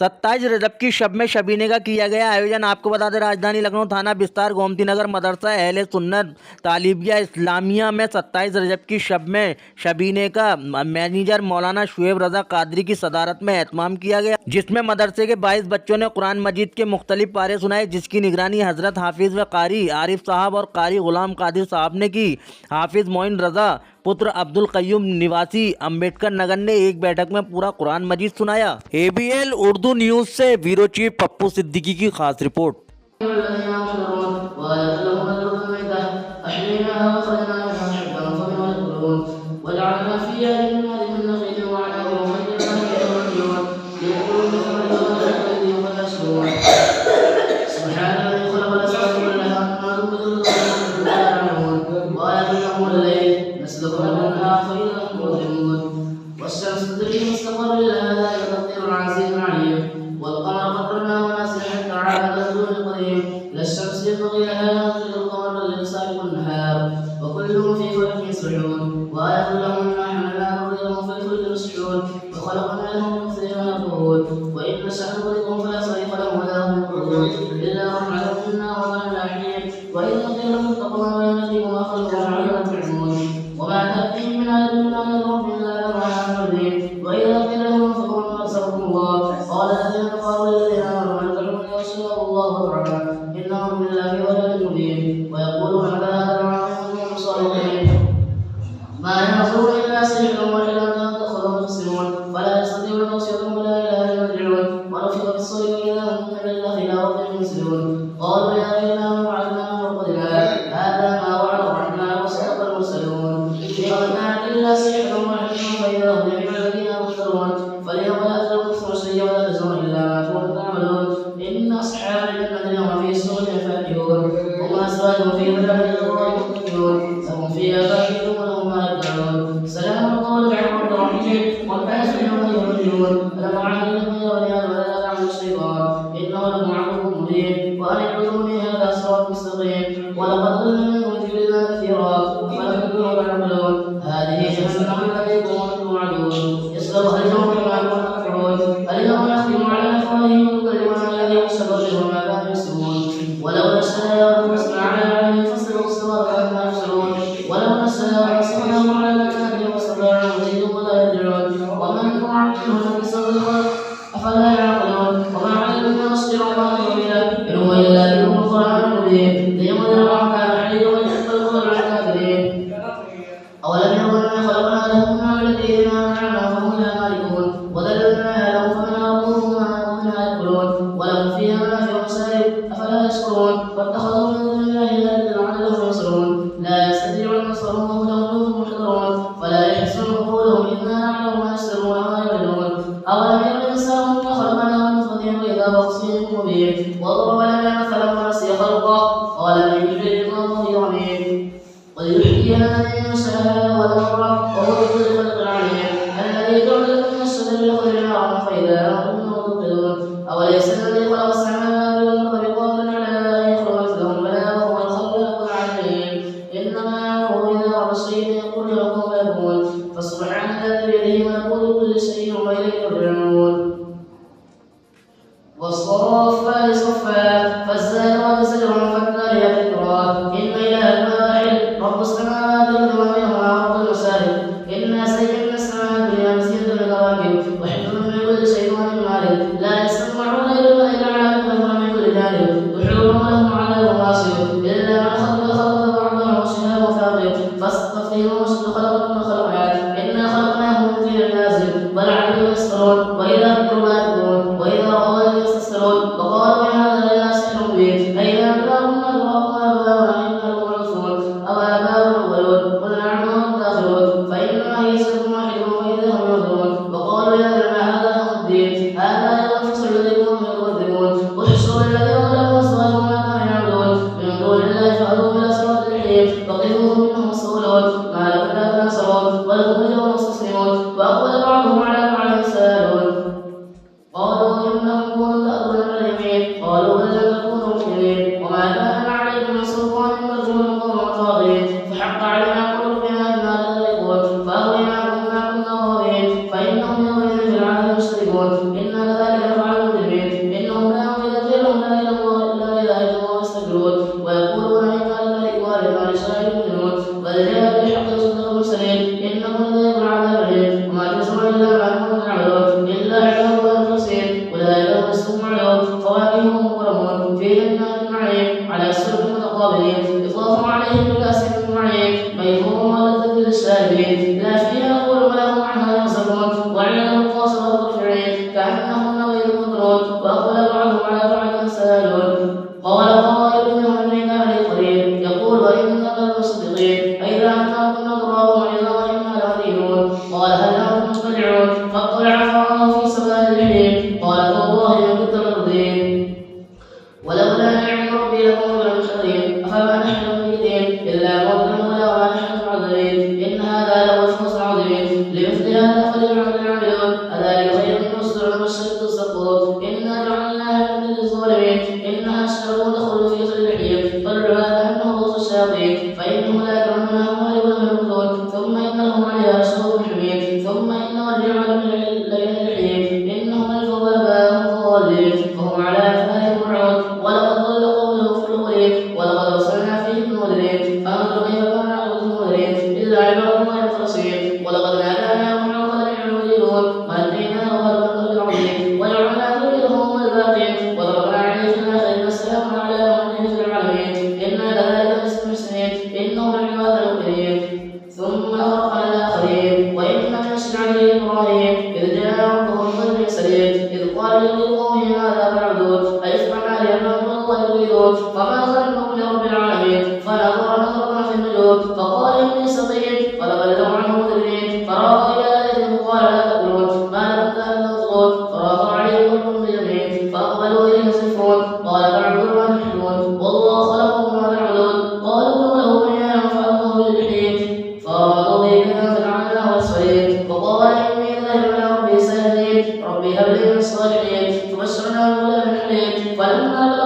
27 रजब की शब में शबीने का किया गया आयोजन। आपको बता दें, राजधानी लखनऊ थाना बिस्तार गोमती नगर मदरसा अहले सुन्नत तालिबिया इस्लामिया में 27 रजब की शब में शबीने का मैनेजर मौलाना शुएब रजा कादरी की सदारत में एहतमाम किया गया, जिसमें मदरसे के 22 बच्चों ने कुरान मजीद के मुख्तलिफ पारे सुनाए, जिसकी निगरानी हजरत हाफिज व कारी आरिफ साहब और कारी गुलाम कादिर साहब ने की। हाफिज मोइन रजा पुत्र अब्दुल कय्यूम निवासी अम्बेडकर नगर ने एक बैठक में पूरा कुरान मजीद सुनाया। ABL उर्दू न्यूज से ब्यूरो चीफ पप्पू सिद्दीकी की खास रिपोर्ट। والشمس تدري مستقر لها ذلك تقدير العزيز العليم والقمر قدرناه منازل حتى عاد الرجل القديم لا الشمس ينبغي لها ان تدرك القمر الذي سابق النهار وكلهم في فلك يسبحون وآية لهم أنا حملنا نريدهم في الفلك يسبحون وخلقنا لهم من مثل ما يركبون وإن نشأ نغرقهم فلا صريخ لهم ولا هم ينقذون إلا رحمة منا وما اللاحين وإذا قيل لهم اتقوا ما يناديهم وأخرجوا عما تعلمون وما تأتيهم من آية من آيات ربهم إلا لهم وإذا قيل لهم انفقوا مما رزقكم الله قال الذين كفروا للذين آمنوا من تعلمون يا رسول الله أكبر إنهم بالله في ضلال مبين ويقولون على هذا العالم صالحين ما ينظرون إلا سحرا وإلا أن تأخذهم تخسرون فلا يستطيعون توصيتهم ولا إلى أن يرجعون ونفخ في الصور وإذا هم من الله إلى ربهم ينسلون قالوا يا ليتنا وعدنا وقدنا هذا ما وعد الرحمن وصدق المرسلون إن كان إلا سحر واحد فإذا هم فاليوم لا تلبسوا شيئا ولا تجزون الا ما كنتم تعملون ان اصحاب الجنه اليوم في سرور فاكهون هم ازواجهم في ظلال مكتوبون لهم فيها فاكهون ولهم ما يدعون سلام قولا من رب رحيم والبعث يوم يخرجون فلم اعلم يا بني ادم ولا تعملوا الشيطان انه لكم عدو مبين وان اعبدوني هذا صراط مستقيم ولقد ضل منكم جبلا كثيرا افلم تكونوا تعملون هذه جهنم التي كنتم توعدون يصلبها اليوم اليوم نختم على افواههم وكلمنا الذي يستقرهم ما كانوا يكسبون ولو نشاء لمسنا على عينهم فاستبقوا الصراط كما يبصرون ولو نشاء لمسخناهم على مكانهم واستطاعوا مزيد ولا يرجعون ومن نعمرهم نكسه الخلق افلا يعقلون وما علمنا نصبر الله بنا ان هو الا ذكر القران المبين لينذر ما كان حي ويحب القول على الكافرين اولم يروا انا خلقنا لهم من الذين امنوا فهم لا مالكون وذللنا لهم فمنها ركوبهم ومنها يأكلون ولهم فيها منافع ومشارب أفلا يشكرون واتخذوا من دون الله آلهة لعلهم ينصرون لا يستطيعون نصرهم وهم لهم محضرون فلا يحسن قولهم إنا نعلم ما يسرون وما يعلنون أولم يروا الإنسان أنا خلقناه من نطفة وإذا بخصيم مبين وضرب لنا مثلا ونسي خلقه قال من يحيي العظام وهي رميم قل يحييها الذي ينشأها أول مرة وهو بكل خلق عليم الذي جعل لكم من الشجر الخضر نارا فإذا أنتم توقدون أوليس الذي خلق السماوات والأرض بقادر على أن يخلق مثلهم بلى وهو الخلاق العليم إنما أمره إذا أراد شيئا يقول له كن فيكون فسبحان الذي بيده ملكوت كل شيء وإليه ترجعون والصفات صفا فالزاجرات زجرا فالتاليات ذكرا إن إلهكم واحد رب السماوات والأرض وبينهما رب المشارق إنا زينا السماء الدنيا بزينة الكواكب وحفظا من كل شيطان مارد لا يسمعون إلى الله تعالى وحفظا من كل جانب دحورهم لهم عذاب واصب إلا من خلق بعضهم شهاب ثاقب فاستفتهم وشد خلقكم خلقات إنا خلقناهم من طين لازم بل عبدوا يسخرون وإذا ذكروا لا يذكرون وإذا رأوا يستسخرون وقالوا إن هذا إلا سحر مبين أئذا كنا نراهم آباؤنا إنا لمعرفون أو آباؤنا الأولون قل نعم وهم داخلون فإنما هي سحر واحد وإذا هم ينظرون وقالوا يا ذرنا هذا يوم الدين هذا يوم الفصل الذي كنتم تكذبون احشروا الذين ظلموا أزواجهم ما كانوا يعبدون من دون الله فهدوهم إلى صراط الجحيم وقفوهم إنهم مسؤولون ما لكم لا تنصرون ولكم أجر مستسلمون وأقبل بعضهم على بعض يتساءلون ما كنتم تعملون إلا عباد الله المخلصين أولئك هم رزقهم معلوم فواكه مكرمون في جنات النعيم على سرر متقابلين يطاف عليهم بكأس من معين بيضاء لذة للشاربين لا فيها غول ولا هم عنها ينصرفون وعندهم قاصرات الطرف عين كأنهن غير مكنون وأقبل بعضهم على بعض يتساءلون قال قائل منهم إني كان لي قريب يقول وإنك لمصدقين أئذا أنتم كنا تراب وإذا وإنا لمدينون قال هل أنتم مطلعون فاطلع فرآه في سواء الجحيم قال تالله إن كنت لتردين ولولا نعمة ربي لكنت من المحضرين أفما نحن ميتين إلا موتنا الأولى وما نحن معذبين إن هذا لهو الفوز العظيم لمثل هذا فليعمل العاملون أذلك خير من مصدر المشرق السقوط إنا جعلناها من للظالمين إنها شجرة تخرج في ظل الجحيم طلعها كأنه رؤوس الشياطين فإنهم لا يدرونها مالكون يموتون ثم إن لهم عليها شراب حميم ثم إن مرجعهم من الجحيم إنهم ألفوا آباءهم ضالين فهم على آثارهم يرعون ولقد ضل قولهم في الأولين ولقد أرسلنا فيهم المنذرين فانظر كيف كان عاقبة المنذرين إلا عباد الله المخلصين ولقد نادانا نوح فلنعم المجيبون ونجيناه وهو الفضل العظيم وجعلنا ذريتهم الباقين وضربنا عليه في الآخرين السلام على من في العالمين إنا كذلك نجزي المحسنين إنهم عباد المؤمنين ثم أغرقنا الآخرين وإن من شيعته إبراهيم إذ جاء ربه بقلب سليم إذ قال لقومه ماذا تعبدون أيفعل آلهة من الله يريدون فما ظنكم برب العالمين فنظر نظرة في النجوم فقال إني سقيم فلبلغوا عنه مدبرين فراغ إلى آلهتهم قال لا تأكلون ما لم تأكلون فراغ عليهم كلهم بجميع فأقبلوا إليه يزفون قال تعبدون ما تحبون والله خلقكم وما تعبدون قالوا له بنيانا فألقوه للجحيم فأرادوا به كذا فجعلناه أسفلين فقال إني ذاهب إلى ربي سيهدين ربي هب لي من الصالحين فبشرناه بغلام حليم فلما